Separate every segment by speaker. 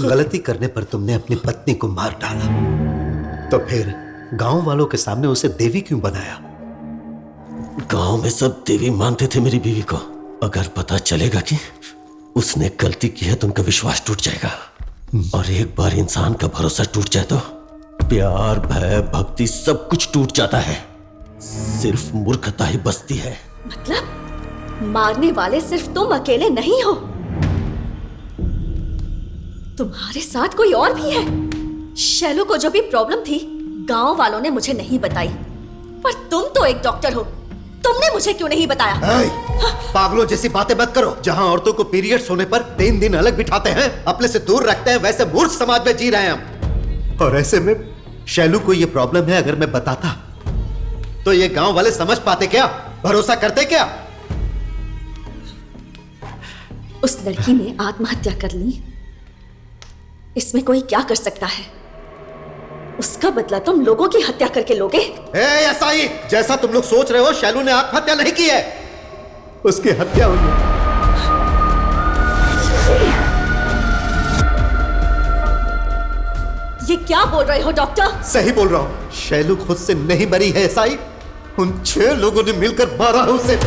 Speaker 1: गलती करने पर तुमने अपनी पत्नी को मार डाला, तो फिर गांव वालों के सामने उसे देवी क्यों बनाया?
Speaker 2: गांव में सब देवी मानते थे मेरी बीवी को। अगर पता चलेगा कि उसने गलती की है तो उनका विश्वास टूट जाएगा, और एक बार इंसान का भरोसा टूट जाए तो प्यार, भय, भक्ति सब कुछ टूट जाता है। सिर्फ मूर्खता ही बचती है।
Speaker 3: मतलब मारने वाले सिर्फ तुम अकेले नहीं हो, तुम्हारे साथ कोई और भी है। शैलू को जो भी प्रॉब्लम थी गांव वालों ने मुझे नहीं बताई, पर तुम तो एक डॉक्टर हो, तुमने मुझे क्यों नहीं बताया?
Speaker 1: पागलों जैसी बातें मत करो। जहां औरतों को पीरियड्स होने पर 3 दिन अलग बिठाते हैं, अपने से दूर रखते हैं, वैसे मूर्ख समाज में जी रहे हैं हम। और ऐसे में शैलू को ये प्रॉब्लम है, अगर मैं बताता तो ये गांव वाले समझ पाते क्या? भरोसा करते क्या?
Speaker 3: उस लड़की ने आत्महत्या कर ली, इसमें कोई क्या कर सकता है? उसका बदला तुम लोगों की हत्या करके लोगे।
Speaker 1: ऐसा ही जैसा तुम लोग सोच रहे हो, शैलू ने आत्महत्या नहीं की है, उसकी हत्या हुई है।
Speaker 3: ये क्या बोल रहे हो डॉक्टर?
Speaker 1: सही बोल रहा हूं, शैलू खुद से नहीं मरी है साई, उन 6 लोगों ने मिलकर मारा है उसे।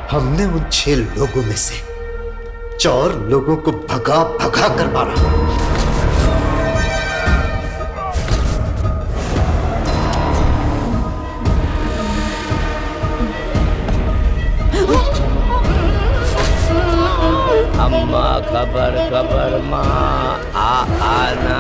Speaker 1: हमने उन 6 लोगों में से 4 लोगों को भगा भगा कर मारा।
Speaker 4: अम्मा खबर खबर माँ आना।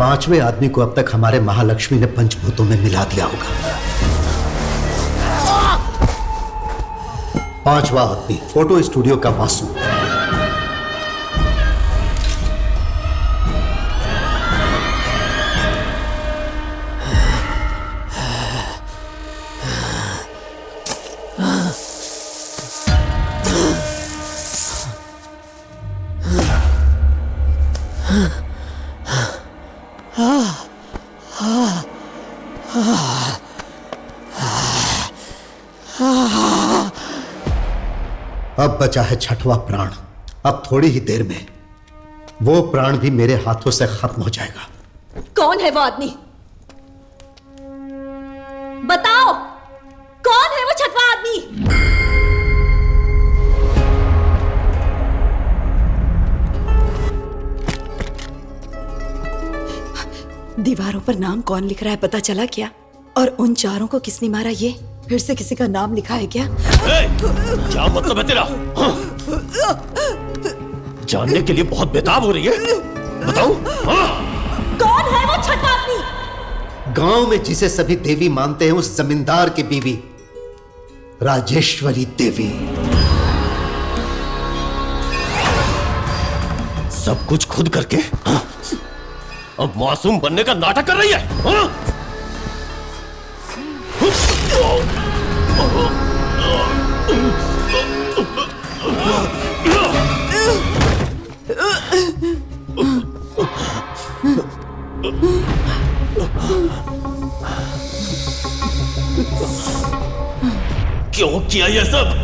Speaker 1: 5वें आदमी को अब तक हमारे महालक्ष्मी ने पंचभूतों में मिला दिया होगा। 5वां आदमी फोटो स्टूडियो का वासु। अब बचा है 6वां प्राण। अब थोड़ी ही देर में वो प्राण भी मेरे हाथों से खत्म हो जाएगा।
Speaker 3: कौन है वो आदमी? बताओ, कौन है वो 6वां आदमी?
Speaker 5: दीवारों पर नाम कौन लिख रहा है पता चला क्या? और उन 4 को किसने मारा, ये फिर से किसी का नाम लिखा है क्या?
Speaker 2: क्या मतलब है तेरा? जानने के लिए बहुत बेताब हो रही है, बताओ।
Speaker 3: कौन है वो 6वां आदमी?
Speaker 1: गांव में जिसे सभी देवी मानते हैं, उस जमींदार की बीवी राजेश्वरी देवी।
Speaker 2: सब कुछ खुद करके अब मासूम बनने का नाटक कर रही है। क्यों किया ये सब?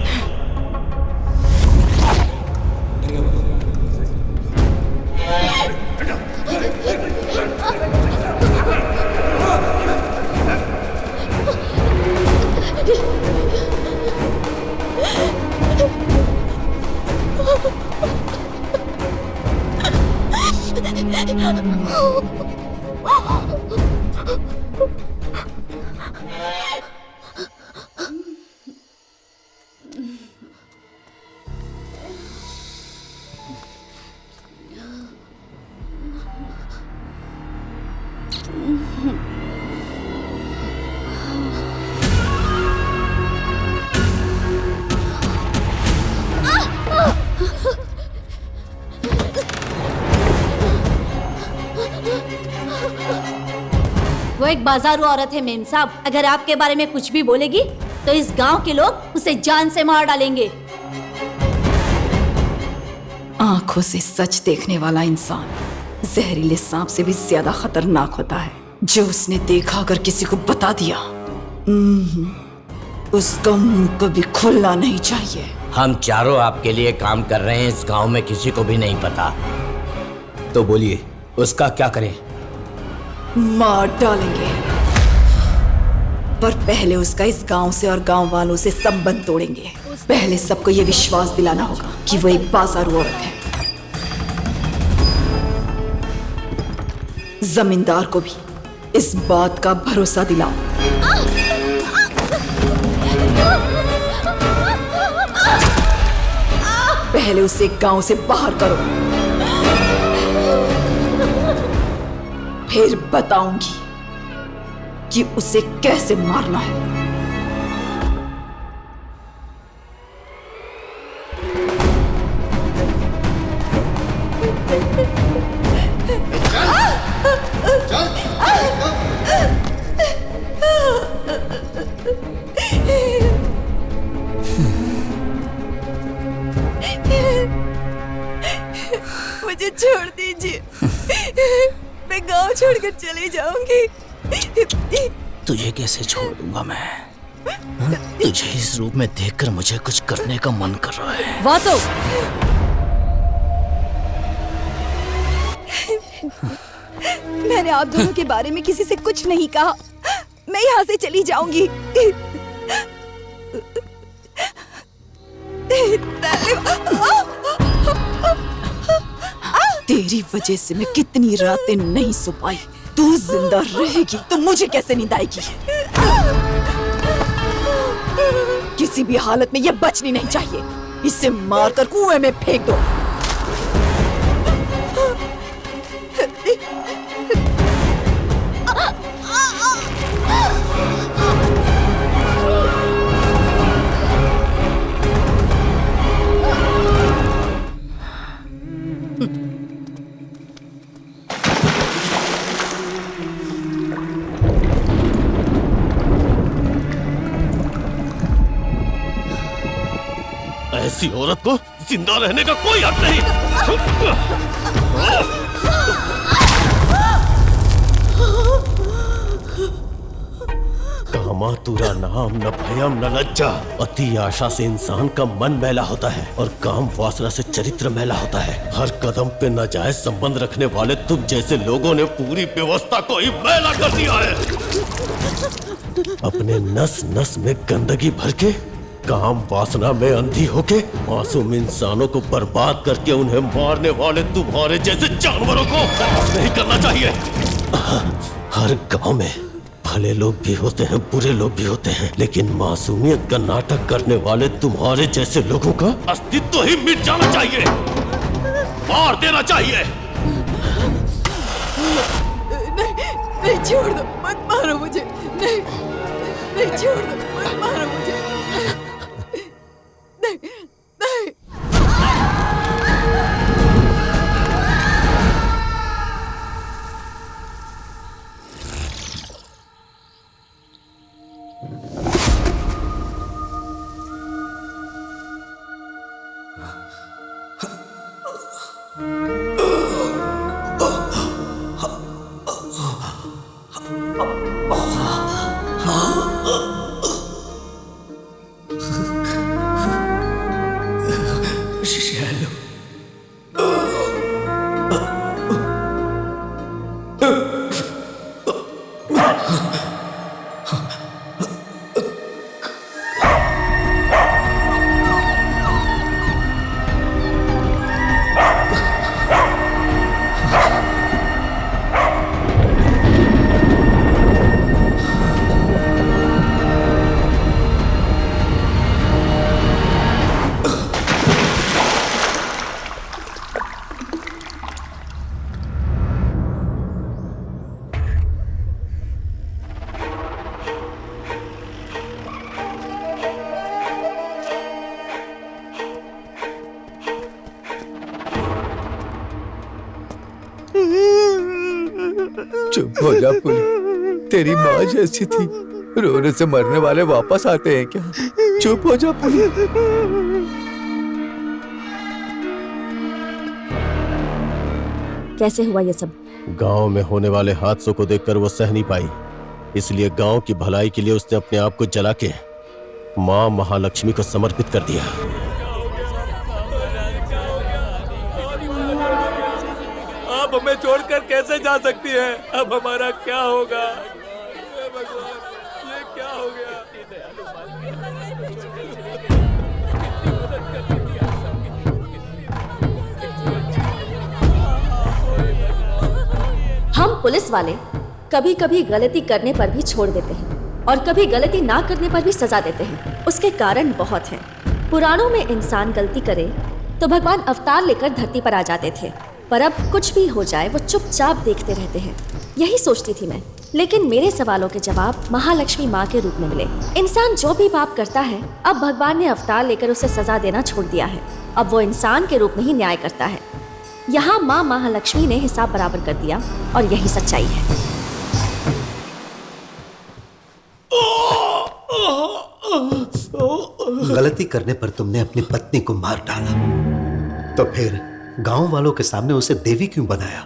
Speaker 3: वो एक बाजारू औरत है मेम साहब, अगर आपके बारे में कुछ भी बोलेगी तो इस गांव के लोग उसे जान से मार डालेंगे।
Speaker 5: आंखों से सच देखने वाला इंसान जहरीले सांप से भी ज्यादा खतरनाक होता है। जो उसने देखा अगर किसी को बता दिया, उसका मुंह कभी खुलना नहीं चाहिए।
Speaker 4: हम चारों आपके लिए काम कर रहे हैं, इस गांव में किसी को भी नहीं पता। तो बोलिए उसका क्या करें?
Speaker 5: मार डालेंगे, पर पहले उसका इस गांव से और गांव वालों से संबंध तोड़ेंगे। पहले सबको ये विश्वास दिलाना होगा कि वो एक बाजारू औरत है। जमींदार को भी इस बात का भरोसा दिलाओ। पहले उसे गांव से बाहर करो, फिर बताऊंगी कि उसे कैसे मारना है। मुझे छोड़ दीजिए, मैं गांव छोड़कर चली जाऊंगी।
Speaker 6: तुझे कैसे छोड़ दूंगा मैं? तुझे इस रूप में देखकर मुझे कुछ करने का मन कर रहा है।
Speaker 3: वासु,
Speaker 5: मैंने आप दोनों के बारे में किसी से कुछ नहीं कहा। मैं यहाँ से चली जाऊंगी। तेरी वजह से मैं कितनी रातें नहीं सो पाई। तू जिंदा रहेगी तो मुझे कैसे नींद आएगी? किसी भी हालत में ये बचनी नहीं चाहिए। इसे मारकर कुएं में फेंक दो।
Speaker 2: ऐसी औरत को जिंदा रहने का कोई हक नहीं। कामातुरा नाम न भयम न लज्जा। अति आशा से इंसान का मन मैला होता है और काम वासना से चरित्र मैला होता है। हर कदम पे नाजायज संबंध रखने वाले तुम जैसे लोगों ने पूरी व्यवस्था को ही मैला कर दिया है। अपने नस नस में गंदगी भर के, काम वासना में अंधी होके मासूम इंसानों को बर्बाद करके उन्हें मारने वाले तुम्हारे जैसे जानवरों को नहीं करना चाहिए। हर गांव में भले लोग भी होते हैं, बुरे लोग भी होते हैं, लेकिन मासूमियत का नाटक करने वाले तुम्हारे जैसे लोगों का अस्तित्व ही मिट जाना चाहिए, मार देना चाहिए।
Speaker 5: नहीं, छोड़ दो, मत मारो मुझे। नहीं, छोड़ दो, मत मारो मुझे। नहीं।
Speaker 7: चुप हो जा पुली, तेरी माँ जैसी थी। रोने से मरने वाले वापस आते हैं क्या? चुप हो जा पुली।
Speaker 3: कैसे हुआ ये सब?
Speaker 2: गांव में होने वाले हादसों को देखकर वो सह नहीं पाई, इसलिए गांव की भलाई के लिए उसने अपने आप को जला के मां महालक्ष्मी को समर्पित कर दिया।
Speaker 7: आप हमें छोड़कर कैसे जा सकती हैं? अब हमारा क्या होगा? हे भगवान, ये क्या हो गया?
Speaker 3: हम पुलिस वाले कभी कभी गलती करने पर भी छोड़ देते हैं और कभी गलती ना करने पर भी सजा देते हैं। उसके कारण बहुत हैं। पुराणों में इंसान गलती करे तो भगवान अवतार लेकर धरती पर आ जाते थे, पर अब कुछ भी हो जाए वो चुपचाप देखते रहते हैं। यही सोचती थी मैं, लेकिन मेरे सवालों के जवाब महालक्ष्मी माँ के रूप में मिले। इंसान जो भी पाप करता है, अब भगवान ने अवतार लेकर उसे सजा देना छोड़ दिया है। अब वो इंसान के रूप में ही न्याय करता है। यहाँ माँ महालक्ष्मी ने हिसाब बराबर कर दिया और यही सच्चाई है।
Speaker 1: गलती करने पर तुमने अपनी पत्नी को मार डाला, तो फिर गांव वालों के सामने उसे देवी क्यों बनाया?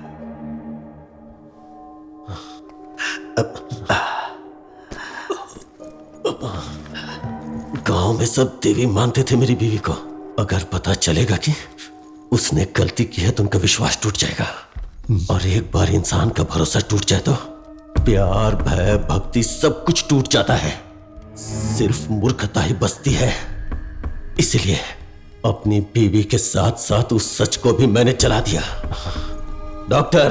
Speaker 2: गांव में सब देवी मानते थे मेरी बीवी को। अगर पता चलेगा कि उसने गलती की है तो उनका विश्वास टूट जाएगा, और एक बार इंसान का भरोसा टूट जाए तो प्यार, भय, भक्ति सब कुछ टूट जाता है। सिर्फ मूर्खता ही बचती है। इसलिए अपनी बीवी के साथ साथ उस सच को भी मैंने जला दिया। डॉक्टर,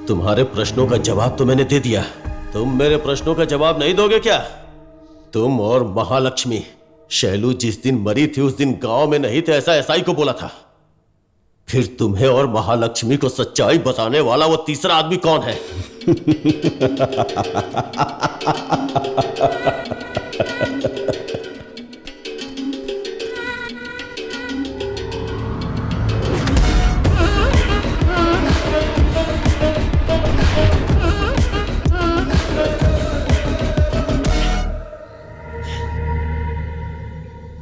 Speaker 2: तुम्हारे प्रश्नों का जवाब तो मैंने दे दिया, तुम मेरे प्रश्नों का जवाब नहीं दोगे क्या? तुम और महालक्ष्मी, शैलू जिस दिन मरी थी उस दिन गांव में नहीं थे, ऐसा एसआई को बोला था। फिर तुम्हें और महालक्ष्मी को सच्चाई बताने वाला वो तीसरा आदमी कौन है?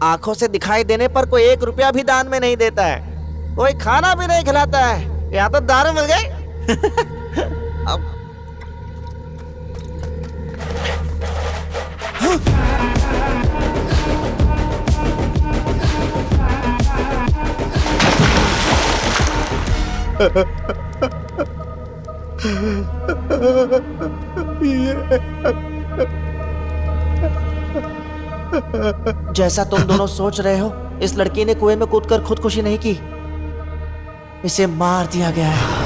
Speaker 8: आंखों से दिखाई देने पर कोई 1 रुपया भी दान में नहीं देता है, कोई खाना भी नहीं खिलाता है। यहाँ तो दारू मिल गई। अब जैसा तुम दोनों सोच रहे हो, इस लड़की ने कुएं में कूदकर खुदकुशी नहीं की, इसे मार दिया गया है।